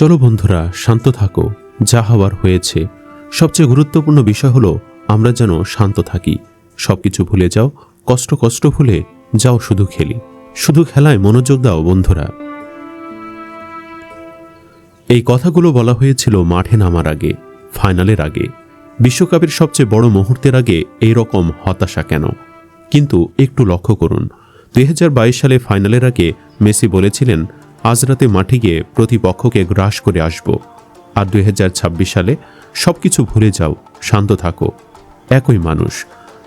চলো বন্ধুরা, শান্ত থাকো। যা হওয়ার হয়েছে। সবচেয়ে গুরুত্বপূর্ণ বিষয় হলো আমরা যেন শান্ত থাকি। সবকিছু ভুলে যাও, কষ্ট ভুলে যাও, শুধু খেলি, শুধু খেলায় মনোযোগ দাও বন্ধুরা। এই কথাগুলো বলা হয়েছিল মাঠে নামার আগে, ফাইনালের আগে, বিশ্বকাপের সবচেয়ে বড় মুহূর্তের আগে। এই রকম হতাশা কেন? কিন্তু একটু লক্ষ্য করুন, 2022 সালে ফাইনালের আগে মেসি বলেছিলেন, আজ রাতে মাঠে গিয়ে প্রতিপক্ষকে গ্রাস করে আসব। আর 2026 সালে সবকিছু ভুলে যাও, শান্ত থাকো। একই মানুষ,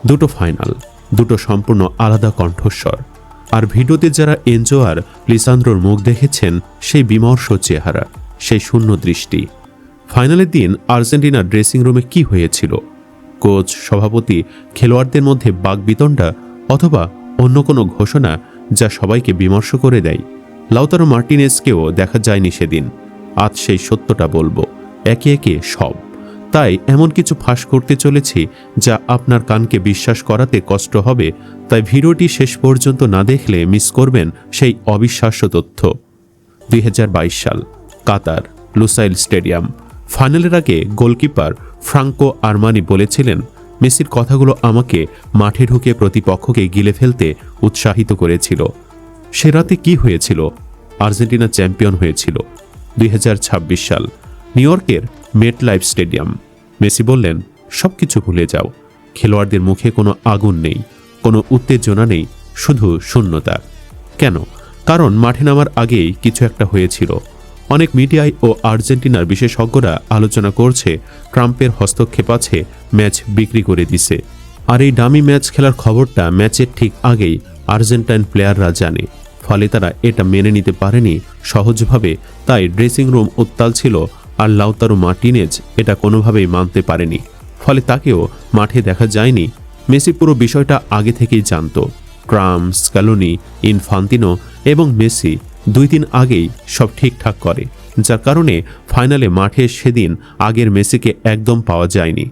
দুটো ফাইনাল, দুটো সম্পূর্ণ আলাদা কণ্ঠস্বর। আর ভিডিওতে যারা এনজো আর লিসান্দ্রোর মুখ দেখেছেন, সেই বিমর্ষ চেহারা, সেই শূন্য দৃষ্টি। ফাইনালের দিন আর্জেন্টিনার ড্রেসিং রুমে কি হয়েছিল? কোচ, সভাপতি, খেলোয়াড়দের মধ্যে বাকবিতণ্ডা, অথবা অন্য কোনো ঘোষণা যা সবাইকে বিমর্ষ করে দেয়? লাউতারো মার্টিনেজকেও দেখা যায়নি সেদিন। আজ সেই সত্যটা বলবো, একে একে সব। তাই এমন কিছু ফাঁস করতে চলেছি যা আপনার কানকে বিশ্বাস করাতে কষ্ট হবে। তাই ভিডিওটি শেষ পর্যন্ত না দেখলে মিস করবেন সেই অবিশ্বাস্য তথ্য। 2022 সাল, কাতার, লুসাইল স্টেডিয়াম। ফাইনালের আগে গোলকিপার ফ্রাঙ্কো আরমানি বলেছিলেন, মেসির কথাগুলো আমাকে মাঠে ঢুকে প্রতিপক্ষকে গিলে ফেলতে উৎসাহিত করেছিল। সে রাতে কি হয়েছিল? আর্জেন্টিনা চ্যাম্পিয়ন হয়েছিল। 2026 সাল, নিউ ইয়র্কের মেটলাইফ স্টেডিয়াম। মেসি বললেন, সবকিছু ভুলে যাও। খেলোয়াড়দের মুখে কোনো আগুন নেই, কোনো উত্তেজনা নেই, শুধু শূন্যতা। কেন? কারণ মাঠে নামার আগেই কিছু একটা হয়েছিল। অনেক মিডিয়ায় ও আর্জেন্টিনার বিশেষজ্ঞরা আলোচনা করছে, ট্রাম্পের হস্তক্ষেপ আছে, ম্যাচ বিক্রি করে দিছে। আর এই ডামি ম্যাচ খেলার খবরটা ম্যাচের ঠিক আগেই আর্জেন্টাইন প্লেয়াররা জানে। ফলে তারা এটা মেনে নিতে পারেনি সহজভাবে। তাই ড্রেসিং রুম উত্তাল ছিল। আর লাউতারো মার্টিনেজ এটা কোনোভাবেই মানতে পারেনি। ফলে তাকেও মাঠে দেখা যায়নি। মেসি পুরো বিষয়টা আগে থেকেই জানত। ট্রাম্প, স্ক্যালোনি, ইনফান্তিনো এবং মেসি 2 দিন আগেই সব ঠিকঠাক করে, যার কারণে ফাইনালে মাঠে সেদিন আগের মেসিকে একদম পাওয়া যায়নি।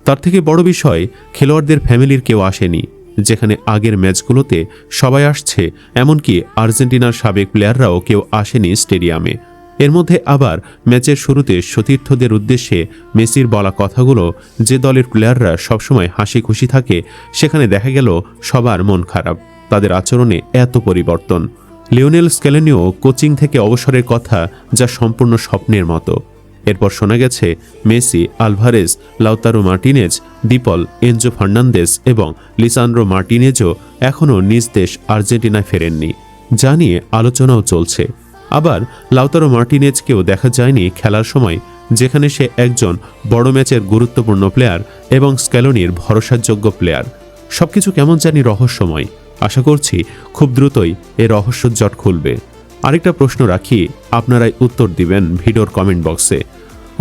তার থেকে বড় বিষয়, খেলোয়াড়দের ফ্যামিলির কেউ আসেনি। যেখানে আগের ম্যাচগুলোতে সবাই আসছে, এমনকি আর্জেন্টিনার সাবেক প্লেয়াররাও কেউ আসেনি স্টেডিয়ামে। এর মধ্যে আবার ম্যাচের শুরুতে সতীর্থদের উদ্দেশ্যে মেসির বলা কথাগুলো, যে দলের প্লেয়াররা সবসময় হাসি খুশি থাকে, সেখানে দেখা গেল সবার মন খারাপ। তাদের আচরণে এত পরিবর্তন। লিওনেল স্ক্যালোনিও কোচিং থেকে অবসরের কথা, যা সম্পূর্ণ স্বপ্নের মতো। এরপর শোনা গেছে Messi, Alvarez, Lautaro Martinez, De Paul, Enzo Fernandez এবং লিসান্দ্রো মার্টিনেজও এখনও নিজ দেশ আর্জেন্টিনায় ফেরেননি, যা নিয়ে আলোচনাও চলছে। আবার লাউতারো মার্টিনেজকেও দেখা যায়নি খেলার সময়, যেখানে সে একজন বড় ম্যাচের গুরুত্বপূর্ণ প্লেয়ার এবং স্ক্যালোনির ভরসাযোগ্য প্লেয়ার। সবকিছু কেমন জানি রহস্যময়। আশা করছি খুব দ্রুতই এ রহস্য জট খুলবে। আরেকটা প্রশ্ন রাখি, আপনারাই উত্তর দিবেন ভিডিওর কমেন্ট বক্সে।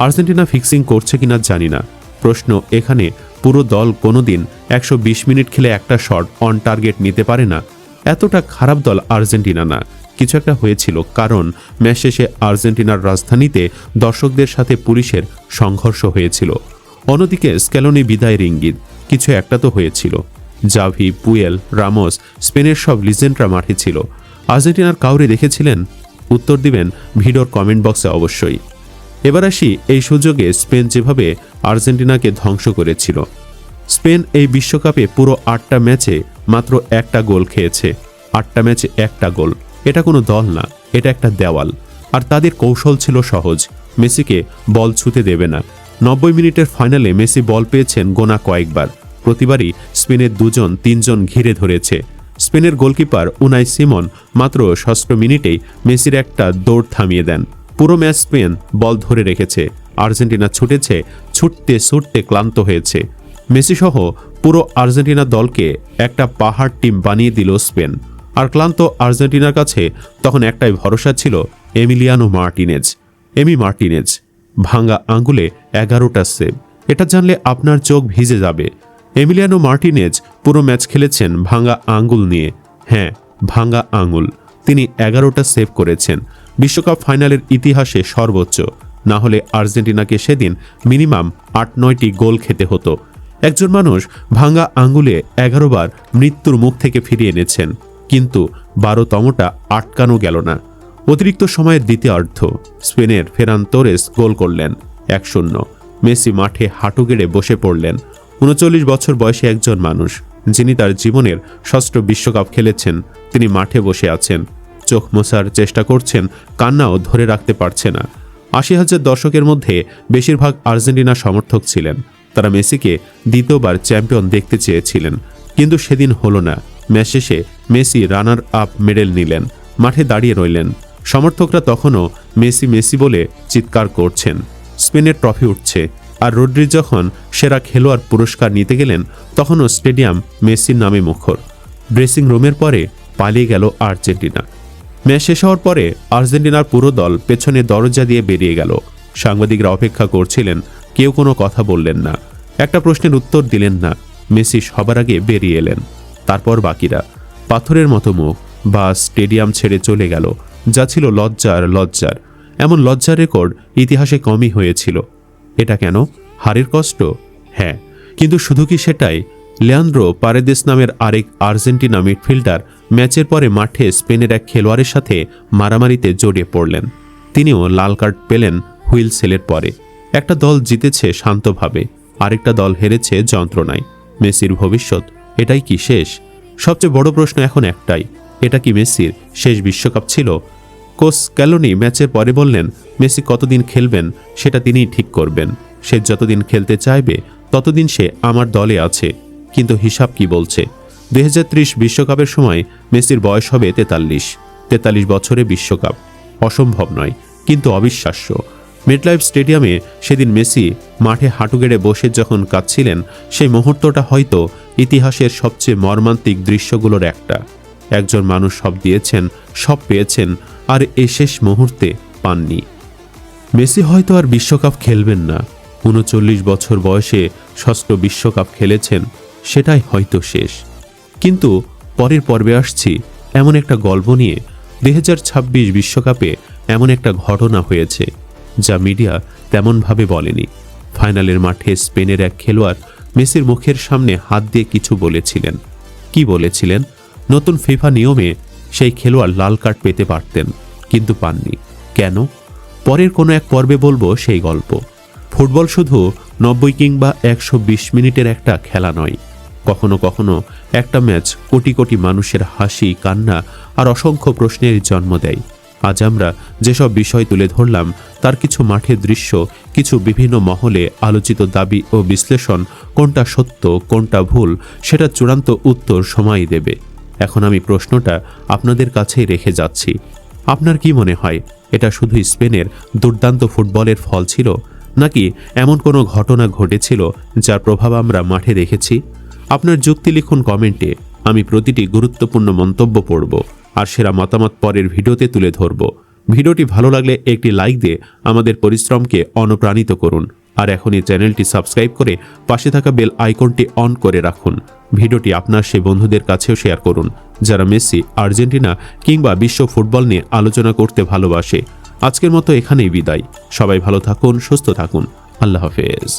আর্জেন্টিনা ফিক্সিং করছে কিনা জানি না। প্রশ্ন এখানে, পুরো দল কোনোদিন 120 মিনিট খেলে একটা শট অন টার্গেট নিতে পারে না? এতটা খারাপ দল আর্জেন্টিনা না। কিছু একটা হয়েছিল, কারণ ম্যাচ শেষে আর্জেন্টিনার রাজধানীতে দর্শকদের সাথে পুলিশের সংঘর্ষ হয়েছিল। অন্যদিকে স্ক্যালোনি বিদায়ের ইঙ্গিত, কিছু একটা তো হয়েছিল। জাভি, পুয়েল, রামোস, স্পেনের সব লিজেন্ডরা মাঠে ছিল। আর্জেন্টিনার কাউরে দেখেছিলেন? উত্তর দিবেন ভিডিওর কমেন্ট বক্সে অবশ্যই। এবার আসি এই সুযোগে স্পেন যেভাবে আর্জেন্টিনাকে ধ্বংস করেছিল। স্পেন এই বিশ্বকাপে পুরো 8টা ম্যাচে মাত্র একটা গোল খেয়েছে। 8টা ম্যাচে একটা গোল। এটা কোনো দল না, এটা একটা দেওয়াল। আর তাদের কৌশল ছিল সহজ, মেসিকে বল ছুঁতে দেবে না। 90 মিনিটের ফাইনালে মেসি বল পেয়েছেন গোনা কয়েকবার। প্রতিবারই স্পেনের 2-3জন ঘিরে ধরেছে। স্পেনের গোলকিপার উনাই সিমন মাত্র 6 মিনিটেই মেসির একটা দৌড় থামিয়ে দেন। পুরো ম্যাচ স্পেন বল ধরে রেখেছে। আর্জেন্টিনা ছুটেছে, ছুটতে ক্লান্ত হয়েছে। মেসি সহ পুরো আর্জেন্টিনা দলকে একটা পাহাড় টিম বানিয়ে দিল স্পেন। আর ক্লান্ত আর্জেন্টিনার কাছে তখন একটাই ভরসা ছিল, এমিলিয়ানো মার্টিনেজ। মার্টিনেজ ভাঙ্গা আঙ্গুলে 11টা সেভ। এটা জানলে আপনার চোখ ভিজে যাবে। এমিলিয়ানো মার্টিনেজ পুরো ম্যাচ খেলেছেন ভাঙ্গা আঙ্গুল নিয়ে। হ্যাঁ, ভাঙ্গা আঙ্গুল। তিনি 11টা সেভ করেছেন, বিশ্বকাপ ফাইনালের ইতিহাসে সর্বোচ্চ। না হলে আর্জেন্টিনাকে সেদিন মিনিমাম 8-9টি গোল খেতে হতো। একজন মানুষ ভাঙ্গা আঙ্গুলে 11 বার মৃত্যুর মুখ থেকে ফিরিয়ে এনেছেন, কিন্তু 12তমটা আটকানো গেল না। অতিরিক্ত সময়ের দ্বিতীয়ার্ধ স্পেনের ফেরান তোরেস গোল করলেন 1-0। মেসি মাঠে হাঁটু গেড়ে বসে পড়লেন। 39 বছর বয়সী একজন মানুষ, যিনি তার জীবনের ষষ্ঠ বিশ্বকাপ খেলেছেন, তিনি মাঠে বসে আছেন। চোখ মোছার চেষ্টা করছেন, কান্নাও ধরে রাখতে পারছে না। 80,000 দর্শকের মধ্যে বেশিরভাগ আর্জেন্টিনা সমর্থক ছিলেন। তারা মেসিকে দ্বিতীয়বার চ্যাম্পিয়ন দেখতে চেয়েছিলেন, কিন্তু সেদিন হলো না। ম্যাচ শেষে মেসি রানার আপ মেডেল নিলেন, মাঠে দাঁড়িয়ে রইলেন। সমর্থকরা তখনও মেসি মেসি বলে চিৎকার করছেন। স্পেনের ট্রফি উঠছে, আর রদ্রিজ যখন সেরা খেলোয়াড় পুরস্কার নিতে গেলেন, তখনও স্টেডিয়াম মেসির নামে মুখর। ড্রেসিং রুমের পরে পালিয়ে গেল আর্জেন্টিনা। ম্যাচ শেষ হওয়ার পরে আর্জেন্টিনার পুরো দল পেছনে দরজা দিয়ে বেরিয়ে গেল। সাংবাদিকরা অপেক্ষা করছিলেন, কেউ কোনো কথা বললেন না, একটা প্রশ্নের উত্তর দিলেন না। মেসি সবার আগে বেরিয়ে এলেন, তারপর বাকিরা। পাথরের মতো মুখ, বাস স্টেডিয়াম ছেড়ে চলে গেল, যা ছিল লজ্জার। এমন লজ্জার রেকর্ড ইতিহাসে কমই হয়েছিল। এটা কেন? হারের কষ্ট? হ্যাঁ, কিন্তু শুধু কি সেটাই? লিয়ান্দ্রো পারেদেস নামের আরেক আর্জেন্টিনা মিডফিল্ডার ম্যাচের পরে মাঠে স্পেনের এক খেলোয়াড়ের সাথে মারামারিতে জড়িয়ে পড়লেন। তিনিও লাল কার্ড পেলেন হুইলসেলের পরে। একটা দল জিতেছে শান্তভাবে, আরেকটা দল হেরেছে যন্ত্রণায়। মেসির ভবিষ্যৎ এটাই কি শেষ? সবচেয়ে বড় প্রশ্ন এখন একটাই, এটা কি মেসির শেষ বিশ্বকাপ ছিল? কোচ স্ক্যালোনি ম্যাচের পরে বললেন, মেসি কতদিন খেলবেন সেটা তিনিই ঠিক করবেন। সে যতদিন খেলতে চাইবে ততদিন সে আমার দলে আছে। কিন্তু হিসাব কি বলছে? 2030 বিশ্বকাপের সময় মেসির বয়স হবে 43 বছরে বিশ্বকাপ। অসম্ভব নয়, কিন্তু অবিশ্বাস্য। মেটলাইফ স্টেডিয়ামে সেদিন মেসি মাঠে হাঁটু গেড়ে বসে যখন কাঁদছিলেন, সেই মুহূর্তটা হয়তো ইতিহাসের সবচেয়ে মর্মান্তিক দৃশ্যগুলোর একটা। একজন মানুষ সব দিয়েছেন, সব পেয়েছেন, আর এই শেষ মুহূর্তে পাননি। মেসি হয়তো আর বিশ্বকাপ খেলবেন না। 39 বছর বয়সে ষষ্ঠ বিশ্বকাপ খেলেছেন, সেটাই হয়তো শেষ। কিন্তু পরের পর্বে আসছি এমন একটা গল্প নিয়ে। 2026 বিশ্বকাপে এমন একটা ঘটনা হয়েছে যা মিডিয়া তেমনভাবে বলেনি। ফাইনালের মাঠে স্পেনের এক খেলোয়াড় মেসির মুখের সামনে হাত দিয়ে কিছু বলেছিলেন। কি বলেছিলেন? নতুন ফিফা নিয়মে সেই খেলোয়াড় লাল কার্ড পেতে পারতেন, কিন্তু পাননি। কেন? পরের কোনো এক পর্বে বলবো সেই গল্প। ফুটবল শুধু 90 কিংবা 120 মিনিটের একটা খেলা নয়। কখনো কখনো একটা ম্যাচ কোটি কোটি মানুষের হাসি, কান্না আর অসংখ্য প্রশ্নের জন্ম দেয়। আজ আমরা যেসব বিষয় তুলে ধরলাম, তার কিছু মাঠের দৃশ্য, কিছু বিভিন্ন মহলে আলোচিত দাবি ও বিশ্লেষণ। কোনটা সত্য, কোনটা ভুল, সেটা চূড়ান্ত উত্তর সময়ই দেবে। এখন আমি প্রশ্নটা আপনাদের কাছেই রেখে যাচ্ছি। আপনার কি মনে হয়, এটা শুধু স্পেনের দুর্দান্ত ফুটবলের ফল ছিল, নাকি এমন কোনো ঘটনা ঘটেছিল যার প্রভাব আমরা মাঠে দেখেছি? আপনার যুক্তি লিখুন কমেন্টে। আমি প্রতিটি গুরুত্বপূর্ণ মন্তব্য পড়ব আর সেরা মতামত পরের ভিডিওতে তুলে ধরব। ভিডিওটি ভালো লাগলে একটি লাইক দিয়ে আমাদের পরিশ্রমকে অনুপ্রাণিত করুন। আর এখনই চ্যানেলটি সাবস্ক্রাইব করে পাশে থাকা বেল আইকনটি অন করে রাখুন। ভিডিওটি আপনার সেই বন্ধুদের কাছেও শেয়ার করুন যারা মেসি, আর্জেন্টিনা কিংবা বিশ্ব ফুটবল নিয়ে আলোচনা করতে ভালোবাসে। আজকের মতো এখানেই বিদায়। সবাই ভালো থাকুন, সুস্থ থাকুন। আল্লাহ হাফেজ।